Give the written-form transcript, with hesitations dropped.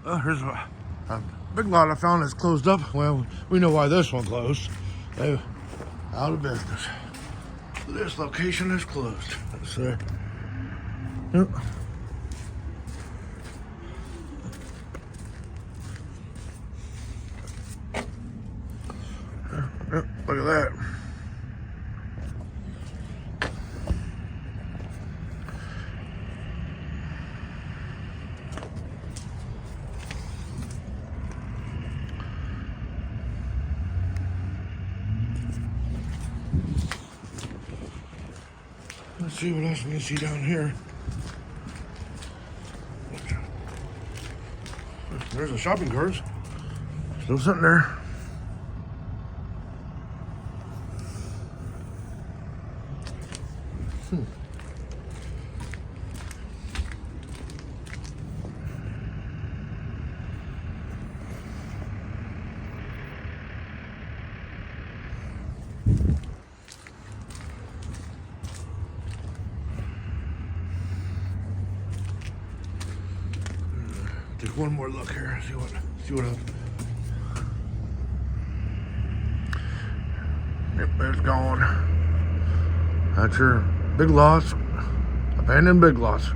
Here's a big lot I found that's closed up. Well, we know why this one closed. They're out of business. This location is closed. Let's see. Yep. Yep, look at that. Let's see what else we can see down here. There's a shopping cart. Still sitting there. Take one more look here. See what else. Yep, it's gone. That's your Big Lots. Abandoned Big Lots.